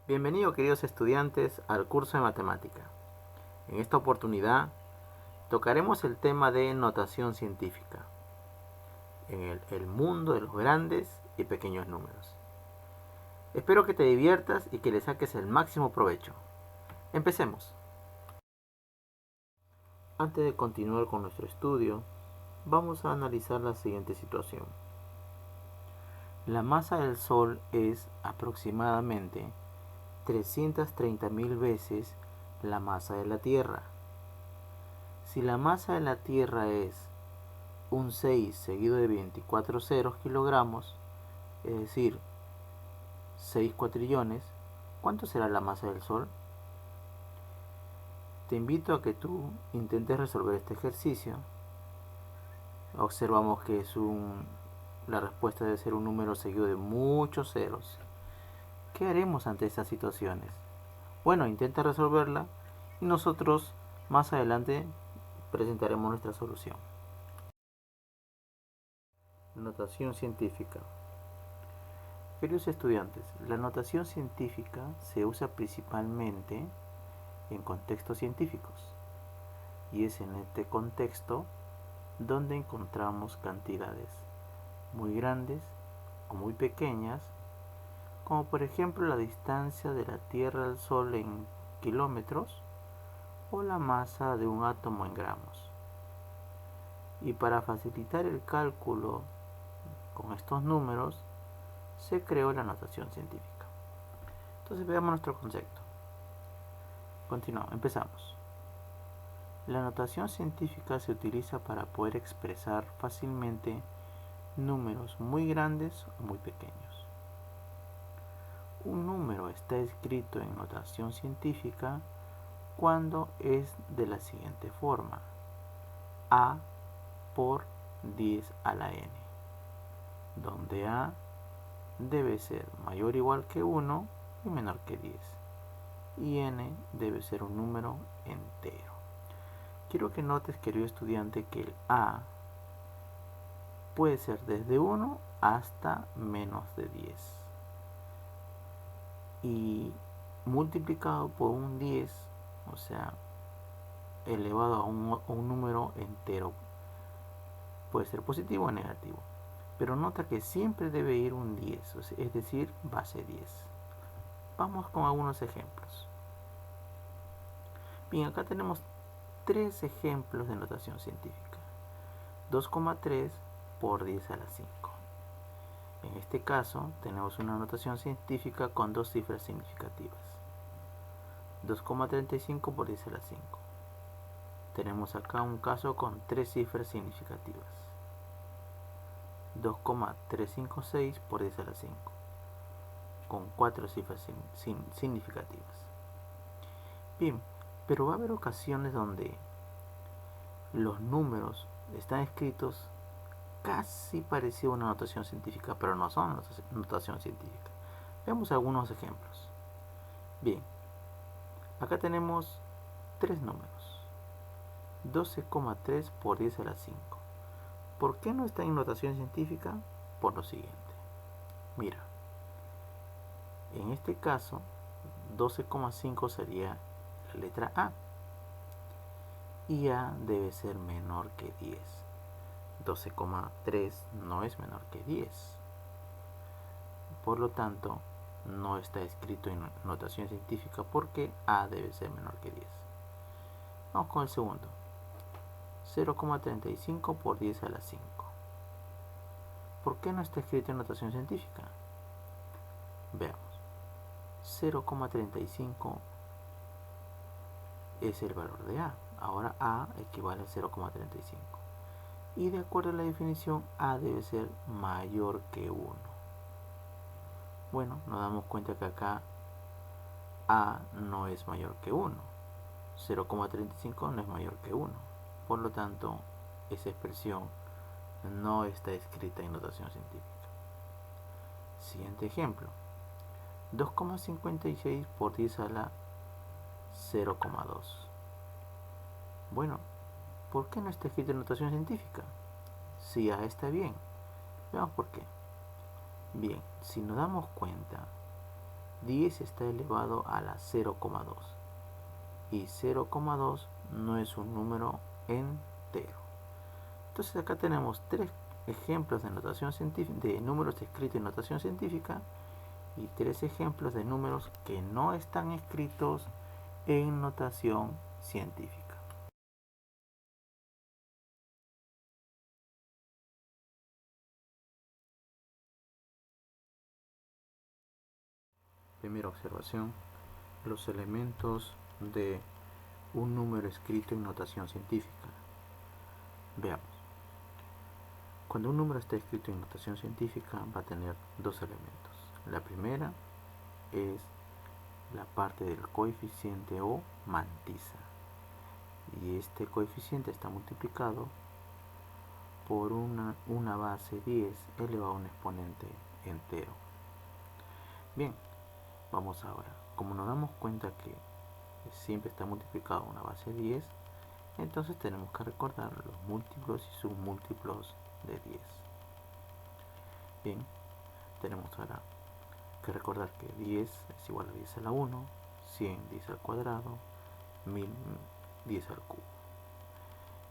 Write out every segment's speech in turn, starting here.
Bienvenidos queridos estudiantes al curso de matemática. En esta oportunidad tocaremos el tema de notación científica en el mundo de los grandes y pequeños números. Espero que te diviertas y que le saques el máximo provecho. Empecemos. Antes de continuar con nuestro estudio, vamos a analizar la siguiente situación. La masa del Sol es aproximadamente 330.000 veces la masa de la Tierra. Si la masa de la Tierra es un 6 seguido de 24 ceros kilogramos, es decir, 6 cuatrillones, ¿cuánto será la masa del Sol? Te invito a que tú intentes resolver este ejercicio. Observamos que la respuesta debe ser un número seguido de muchos ceros. ¿Qué haremos ante estas situaciones? Bueno, intenta resolverla y nosotros más adelante presentaremos nuestra solución. Notación científica. Queridos estudiantes, la notación científica se usa principalmente en contextos científicos y es en este contexto donde encontramos cantidades muy grandes o muy pequeñas, como por ejemplo la distancia de la Tierra al Sol en kilómetros o la masa de un átomo en gramos. Y para facilitar el cálculo con estos números se creó la notación científica. Entonces veamos nuestro concepto. Continuamos, empezamos. La notación científica se utiliza para poder expresar fácilmente números muy grandes o muy pequeños. Un número está escrito en notación científica cuando es de la siguiente forma: A por 10 a la n, donde A debe ser mayor o igual que 1 y menor que 10, y n debe ser un número entero. Quiero que notes, querido estudiante, que el A puede ser desde 1 hasta menos de 10 y multiplicado por un 10, o sea, elevado a un número entero. Puede ser positivo o negativo, pero nota que siempre debe ir un 10, es decir, base 10. Vamos con algunos ejemplos. Bien, acá tenemos tres ejemplos de notación científica. 2,3 por 10 a la 5. En este caso tenemos una notación científica con dos cifras significativas. 2,35 por 10 a la 5. Tenemos acá un caso con tres cifras significativas. 2,356 por 10 a la 5, con cuatro cifras significativas. Bien, pero va a haber ocasiones donde los números están escritos casi parecido a una notación científica, pero no son notación científica. Veamos algunos ejemplos. Bien, acá tenemos tres números: 12,3 por 10 a la 5. ¿Por qué no está en notación científica? Por lo siguiente. Mira, en este caso 12,5 sería la letra A y A debe ser menor que 10. 12,3 no es menor que 10. Por lo tanto, no está escrito en notación científica porque A debe ser menor que 10. Vamos con el segundo. 0,35 por 10 a la 5. ¿Por qué no está escrito en notación científica? Veamos. 0,35 es el valor de A. Ahora A equivale a 0,35. Y de acuerdo a la definición, A debe ser mayor que 1. Bueno, nos damos cuenta que acá A no es mayor que 1. 0,35 no es mayor que 1. Por lo tanto, esa expresión no está escrita en notación científica. Siguiente ejemplo. 2,56 por 10 a la 0,2. Bueno, ¿por qué no está escrito en notación científica? Si A está bien. Veamos por qué. Bien, si nos damos cuenta, 10 está elevado a la 0,2 y 0,2 no es un número entero. Entonces acá tenemos tres ejemplos de notación científica, de números escritos en notación científica, y tres ejemplos de números que no están escritos en notación científica. Primera observación: los elementos de un número escrito en notación científica. Veamos. Cuando un número está escrito en notación científica va a tener dos elementos. La primera es la parte del coeficiente o mantisa, y este coeficiente está multiplicado por una base 10 elevado a un exponente entero. Bien, vamos ahora. Como nos damos cuenta que siempre está multiplicado una base 10, entonces tenemos que recordar los múltiplos y submúltiplos de 10. Bien, tenemos ahora que recordar que 10 es igual a 10 a la 1, 100 10 al cuadrado, 1000 10 al cubo.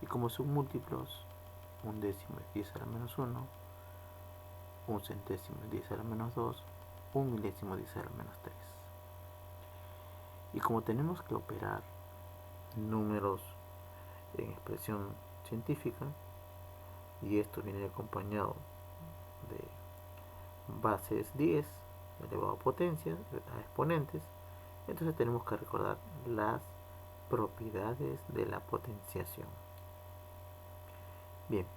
Y como submúltiplos, un décimo es 10 a la menos 1, un centésimo es 10 a la menos 2, un milésimo 10 a la menos 3. Y como tenemos que operar números en expresión científica, y esto viene acompañado de bases 10 elevado a potencias, a exponentes, entonces tenemos que recordar las propiedades de la potenciación. Bien,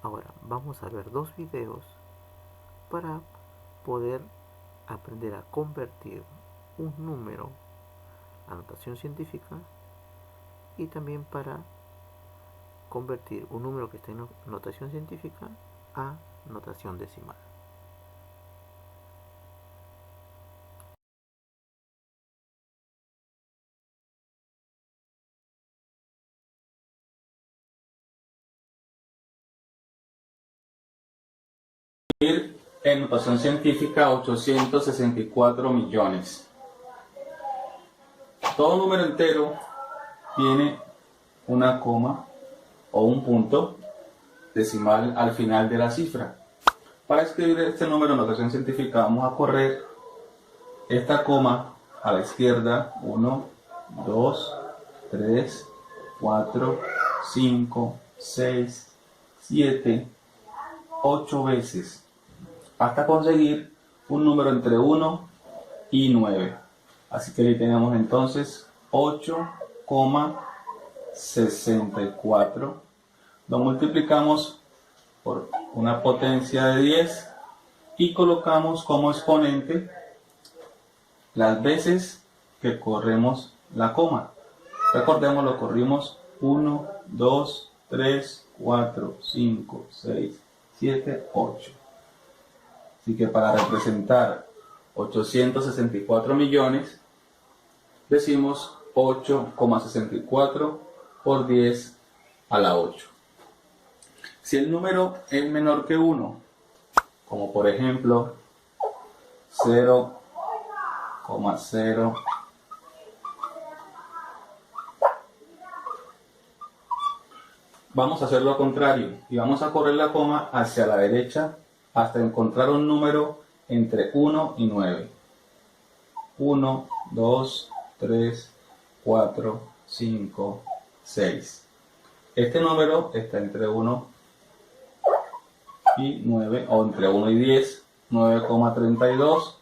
ahora vamos a ver dos videos para poder aprender a convertir un número a notación científica, y también para convertir un número que está en notación científica a notación decimal. En notación científica 864 millones. Todo número entero tiene una coma o un punto decimal al final de la cifra. Para escribir este número en notación científica vamos a correr esta coma a la izquierda 1, 2, 3, 4, 5, 6, 7, 8 veces, hasta conseguir un número entre 1 y 9. Así que ahí tenemos entonces 8,64. Lo multiplicamos por una potencia de 10 y colocamos como exponente las veces que corremos la coma. Recordemos, lo corrimos 1, 2, 3, 4, 5, 6, 7, 8. Así que para representar 864 millones, decimos 8,64 por 10 a la 8. Si el número es menor que 1, como por ejemplo 0,0, vamos a hacer lo contrario y vamos a correr la coma hacia la derecha hasta encontrar un número entre 1 y 9. 1, 2, 3, 4, 5, 6. Este número está entre 1 y 9, o entre 1 y 10, 9,32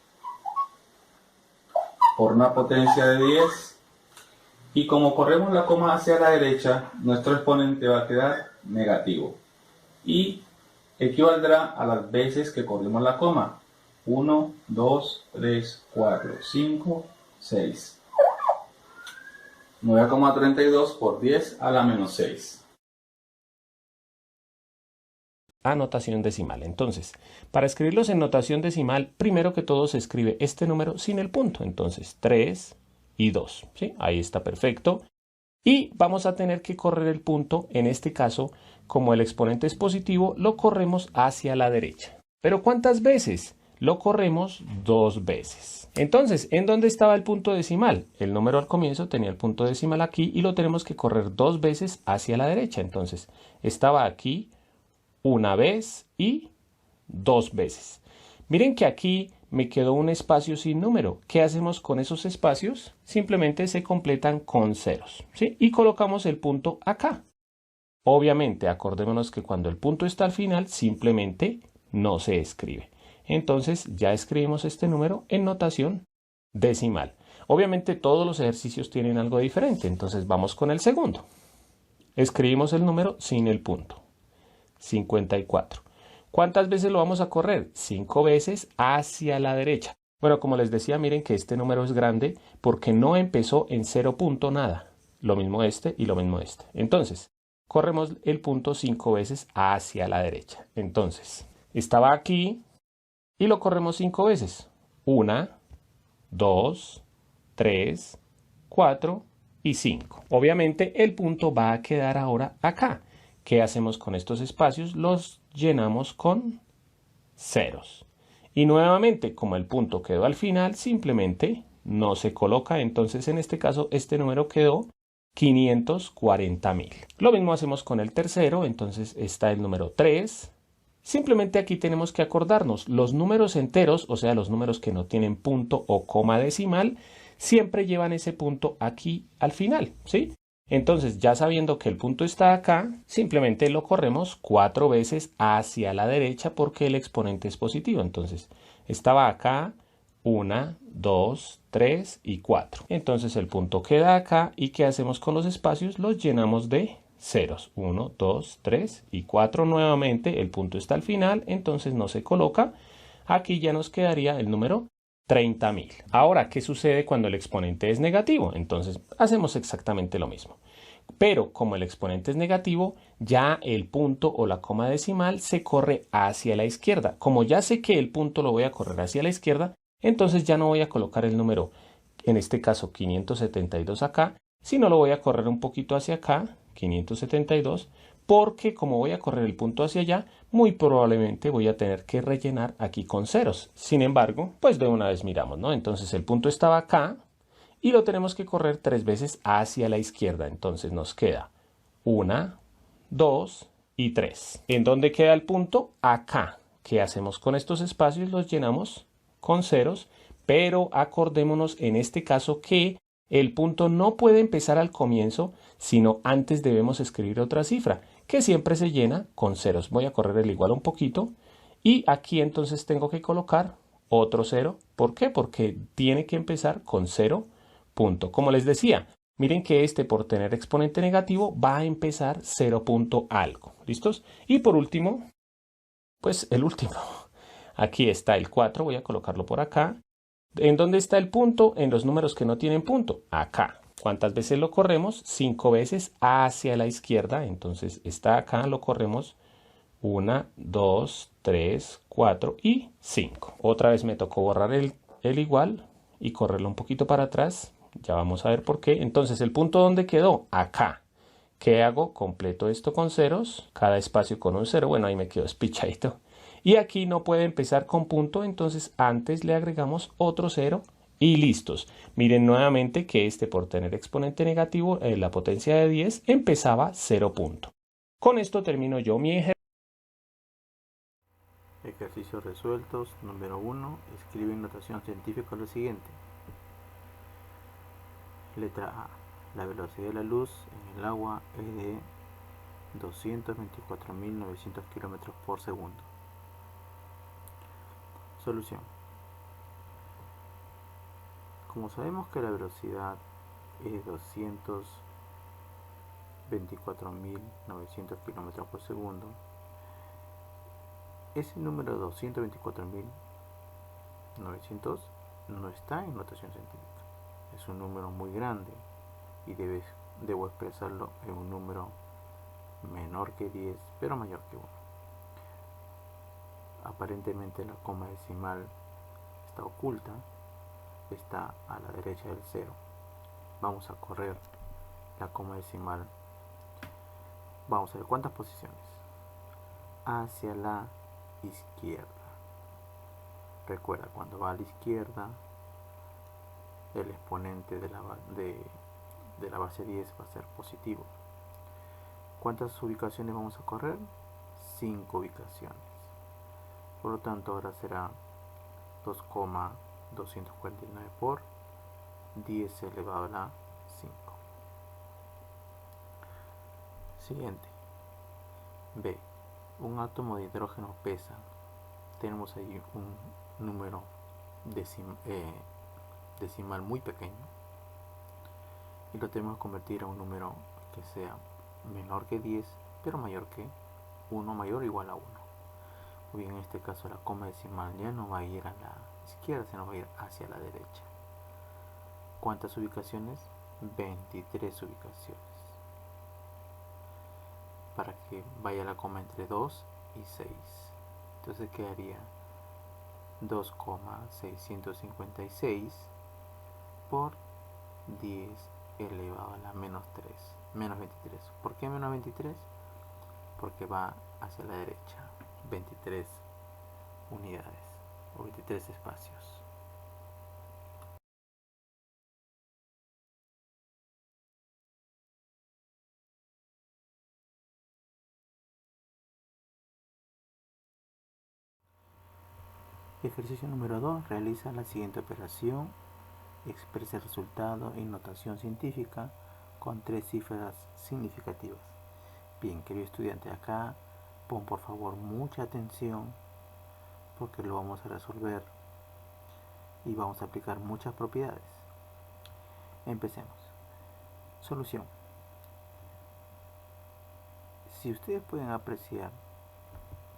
por una potencia de 10. Y como corremos la coma hacia la derecha, nuestro exponente va a quedar negativo y equivaldrá a las veces que corrimos la coma. 1, 2, 3, 4, 5, 6. 9,32 por 10 a la menos 6. A notación decimal. Entonces, para escribirlos en notación decimal, primero que todo se escribe este número sin el punto. Entonces, 3 y 2. ¿Sí? Ahí está perfecto. Y vamos a tener que correr el punto, en este caso, como el exponente es positivo, lo corremos hacia la derecha. ¿Pero cuántas veces? lo corremos 2 veces. Entonces, ¿en dónde estaba el punto decimal? El número al comienzo tenía el punto decimal aquí y lo tenemos que correr 2 veces hacia la derecha. Entonces, estaba aquí una vez y 2 veces. Miren que aquí me quedó un espacio sin número. ¿Qué hacemos con esos espacios? Simplemente se completan con ceros, ¿sí? Y colocamos el punto acá. Obviamente, acordémonos que cuando el punto está al final, simplemente no se escribe. Entonces, ya escribimos este número en notación decimal. Obviamente, todos los ejercicios tienen algo diferente. Entonces, vamos con el segundo. Escribimos el número sin el punto. 54. ¿Cuántas veces lo vamos a correr? 5 veces hacia la derecha. Bueno, como les decía, miren que este número es grande porque no empezó en 0 punto nada. Lo mismo este y lo mismo este. Entonces, corremos el punto 5 veces hacia la derecha. Entonces, estaba aquí y lo corremos 5 veces. 1, 2, 3, 4 y 5. Obviamente el punto va a quedar ahora acá. ¿Qué hacemos con estos espacios? Los llenamos con ceros. Y nuevamente, como el punto quedó al final, simplemente no se coloca. Entonces, en este caso, este número quedó 540.000. Lo mismo hacemos con el tercero. Entonces, está el número 3. Simplemente aquí tenemos que acordarnos. Los números enteros, o sea, los números que no tienen punto o coma decimal, siempre llevan ese punto aquí al final, ¿sí? Entonces, ya sabiendo que el punto está acá, simplemente lo corremos 4 veces hacia la derecha porque el exponente es positivo. Entonces, estaba acá, 1, 2, 3 y 4. Entonces, el punto queda acá y ¿qué hacemos con los espacios? Los llenamos de ceros. 1, 2, 3 y 4 nuevamente. El punto está al final, entonces no se coloca. Aquí ya nos quedaría el número 30.000. Ahora, ¿qué sucede cuando el exponente es negativo? Entonces, hacemos exactamente lo mismo. Pero como el exponente es negativo, ya el punto o la coma decimal se corre hacia la izquierda. Como ya sé que el punto lo voy a correr hacia la izquierda, entonces ya no voy a colocar el número, en este caso 572 acá, sino lo voy a correr un poquito hacia acá, 572, porque como voy a correr el punto hacia allá, muy probablemente voy a tener que rellenar aquí con ceros. Sin embargo, pues de una vez miramos, ¿no? Entonces el punto estaba acá y lo tenemos que correr 3 veces hacia la izquierda. Entonces nos queda 1, 2 y 3. ¿En dónde queda el punto? Acá. ¿Qué hacemos con estos espacios? Los llenamos con ceros, pero acordémonos en este caso que el punto no puede empezar al comienzo, sino antes debemos escribir otra cifra, que siempre se llena con ceros. Voy a correr el igual un poquito y aquí entonces tengo que colocar otro cero. ¿Por qué? Porque tiene que empezar con 0 punto. Como les decía, miren que este por tener exponente negativo va a empezar 0 punto algo. ¿Listos? Y por último, pues el último. Aquí está el 4, voy a colocarlo por acá. ¿En dónde está el punto? En los números que no tienen punto. Acá. ¿Cuántas veces lo corremos? 5 veces hacia la izquierda. Entonces está acá, lo corremos 1, 2, 3, 4 y 5. Otra vez me tocó borrar el igual y correrlo un poquito para atrás. Ya vamos a ver por qué. Entonces, ¿el punto dónde quedó? Acá. ¿Qué hago? Completo esto con ceros. Cada espacio con un cero. Bueno, ahí me quedó espichadito. Y aquí no puede empezar con punto, entonces antes le agregamos otro cero y listos. Miren nuevamente que este por tener exponente negativo, la potencia de 10, empezaba 0 punto. Con esto termino yo mi ejercicio. Ejercicios resueltos. Número 1. Escribe en notación científica lo siguiente. Letra A. La velocidad de la luz en el agua es de 224.900 km por segundo. Solución. Como sabemos que la velocidad es 224.900 km por segundo, ese número 224.900 no está en notación científica. Es un número muy grande y debo expresarlo en un número menor que 10, pero mayor que 1. Aparentemente la coma decimal está oculta, está a la derecha del 0. Vamos a correr la coma decimal. Vamos a ver cuántas posiciones. Hacia la izquierda. Recuerda, cuando va a la izquierda, el exponente de la base 10 va a ser positivo. ¿Cuántas ubicaciones vamos a correr? 5 ubicaciones. Por lo tanto, ahora será 2,249 por 10 elevado a la 5. Siguiente. B. Un átomo de hidrógeno pesa. Tenemos ahí un número decimal muy pequeño y lo tenemos que convertir a un número que sea menor que 10 pero mayor que 1, mayor o igual a 1. Muy bien, en este caso la coma decimal ya no va a ir a la izquierda, sino va a ir hacia la derecha. ¿Cuántas ubicaciones? 23 ubicaciones, para que vaya la coma entre 2 y 6. Entonces quedaría 2,656 por 10 elevado a la menos 3, menos 23. ¿Por qué menos 23? Porque va hacia la derecha, 23 unidades o 23 espacios. Ejercicio número 2. Realiza la siguiente operación. Expresa el resultado en notación científica con 3 cifras significativas. Bien, querido estudiante, acá pon por favor mucha atención porque lo vamos a resolver y vamos a aplicar muchas propiedades. Empecemos. Solución. Si ustedes pueden apreciar,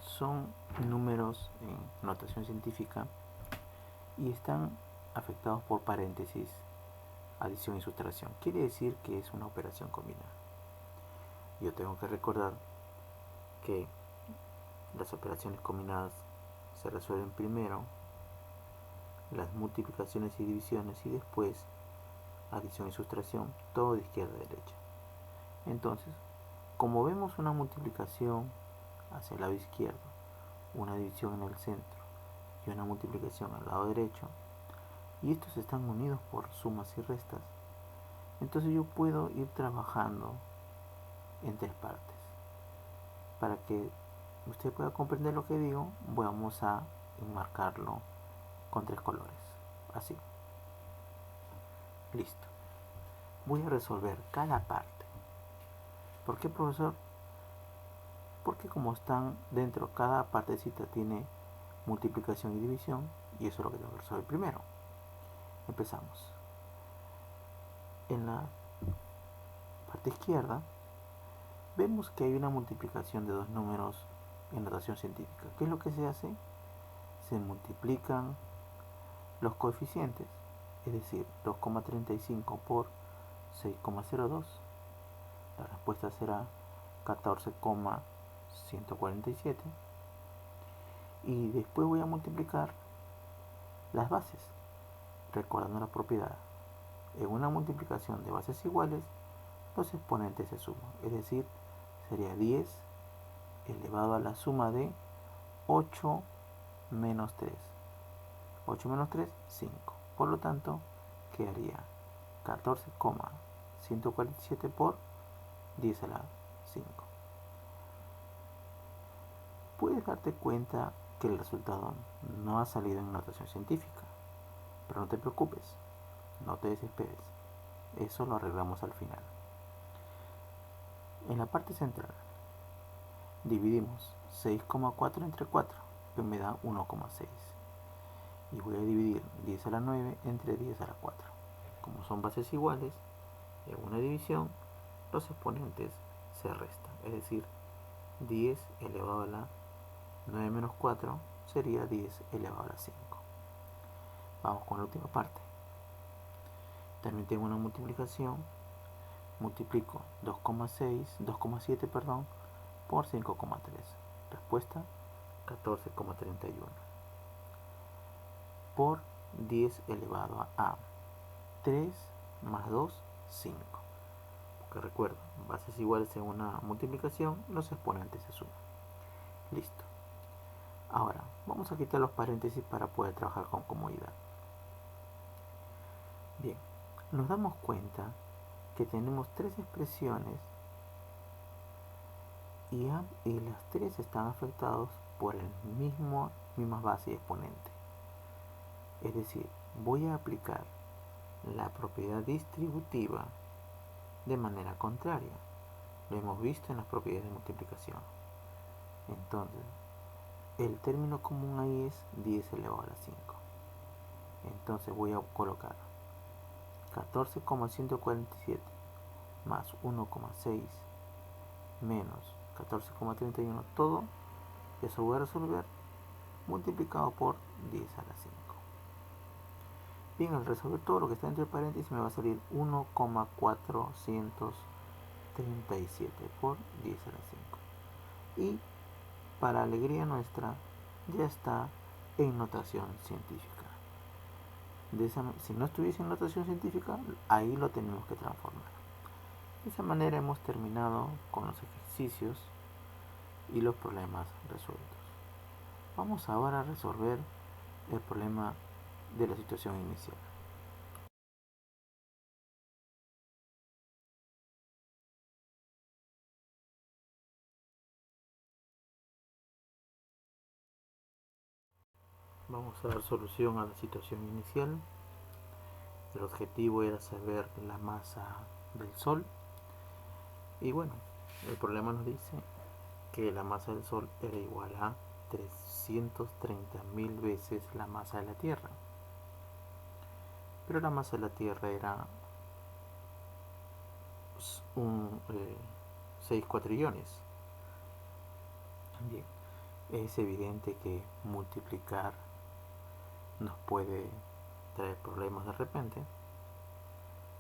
son números en notación científica y están afectados por paréntesis, adición y sustracción. Quiere decir que es una operación combinada. Yo tengo que recordar que las operaciones combinadas se resuelven primero las multiplicaciones y divisiones y después adición y sustracción, todo de izquierda a derecha. Entonces, como vemos una multiplicación hacia el lado izquierdo, una división en el centro y una multiplicación al lado derecho, y estos están unidos por sumas y restas, entonces yo puedo ir trabajando en 3 partes. Para que usted pueda comprender lo que digo, vamos a enmarcarlo con 3 colores, así. Listo. Voy a resolver cada parte. ¿Por qué, profesor? Porque como están dentro, cada partecita tiene multiplicación y división, y eso es lo que tengo que resolver primero. Empezamos. En la parte izquierda vemos que hay una multiplicación de dos números en notación científica. ¿Qué es lo que se hace? Se multiplican los coeficientes, es decir, 2,35 por 6,02. La respuesta será 14,147. Y después voy a multiplicar las bases, recordando la propiedad. En una multiplicación de bases iguales, los exponentes se suman, es decir, sería 10 elevado a la suma de 8 menos 3. 8 menos 3, 5. Por lo tanto, quedaría 14,147 por 10 a la 5. Puedes darte cuenta que el resultado no ha salido en notación científica, pero no te preocupes, no te desesperes, eso lo arreglamos al final. En la parte central dividimos 6,4 entre 4, que me da 1,6. Y voy a dividir 10 a la 9 entre 10 a la 4. Como son bases iguales, en una división los exponentes se restan, es decir, 10 elevado a la 9 menos 4 sería 10 elevado a la 5. Vamos con la última parte. También tengo una multiplicación. Multiplico 2,7 por 5,3. Respuesta 14,31 por 10 elevado a 3 más 2, 5. Porque recuerdo, bases iguales en una multiplicación, los exponentes se suman. Listo. Ahora, vamos a quitar los paréntesis para poder trabajar con comodidad. Bien, nos damos cuenta que tenemos tres expresiones y las tres están afectadas por el misma base y exponente. Es decir, voy a aplicar la propiedad distributiva de manera contraria. Lo hemos visto en las propiedades de multiplicación. Entonces, el término común ahí es 10 elevado a la 5. Entonces voy a colocar 14,147 más 1,6 menos 14,31, todo eso voy a resolver multiplicado por 10 a la 5. Bien, al resolver todo lo que está entre paréntesis me va a salir 1,437 por 10 a la 5. Y para alegría nuestra ya está en notación científica. Si no estuviese en notación científica, ahí lo tenemos que transformar. De esa manera hemos terminado con los ejercicios y los problemas resueltos. Vamos ahora a resolver el problema de la situación inicial. Vamos a dar solución a la situación inicial. El objetivo era saber la masa del Sol. Y bueno, el problema nos dice que la masa del Sol era igual a 330.000 veces la masa de la Tierra. Pero la masa de la Tierra era 6 cuatrillones. Bien, es evidente que multiplicar nos puede traer problemas de repente,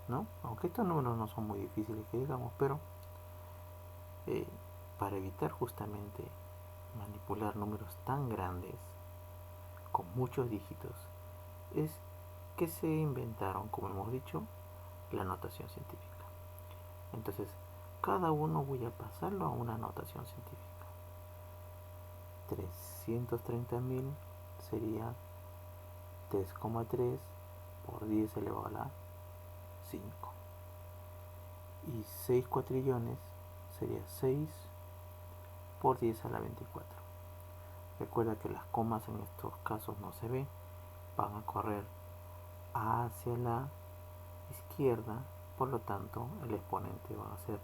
¿no? Aunque estos números no son muy difíciles que digamos, pero para evitar justamente manipular números tan grandes con muchos dígitos, es que se inventaron, como hemos dicho, la notación científica. Entonces, cada uno voy a pasarlo a una notación científica. 330.000 sería 3,3 por 10 elevado a la 5. Y 6 cuatrillones sería 6 por 10 a la 24. Recuerda que las comas en estos casos no se ven, van a correr hacia la izquierda, por lo tanto el exponente van a ser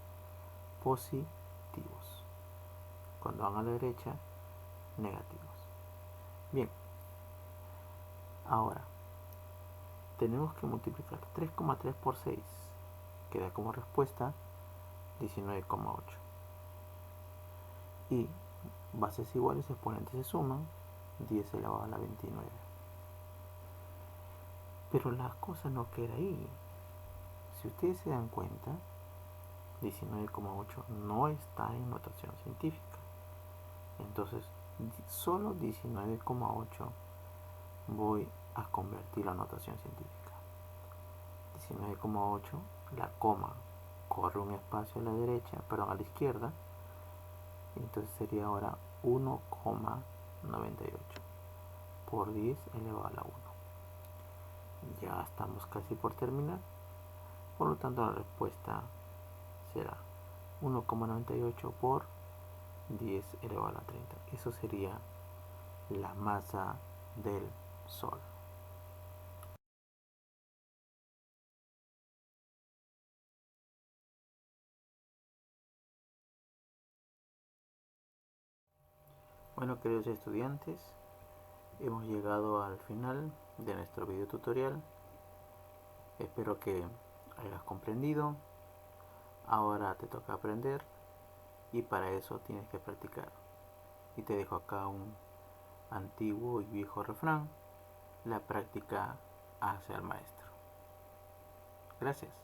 positivos. Cuando van a la derecha, negativos. Bien, ahora tenemos que multiplicar 3,3 por 6, que da como respuesta 19,8. Y bases iguales, exponentes se suman, 10 elevado a la 29. Pero la cosa no queda ahí. Si ustedes se dan cuenta, 19,8 no está en notación científica. Entonces, solo 19,8 voy a convertir a notación científica. 19,8, la coma corre un espacio a la derecha, perdón, a la izquierda. Entonces sería ahora 1,98 por 10 elevado a la 1. Ya estamos casi por terminar. Por lo tanto, la respuesta será 1,98 por 10 elevado a la 30. Eso sería la masa del Sol. Bueno, queridos estudiantes, hemos llegado al final de nuestro video tutorial. Espero que hayas comprendido. Ahora te toca aprender y para eso tienes que practicar. Y te dejo acá un antiguo y viejo refrán: la práctica hace al maestro. Gracias.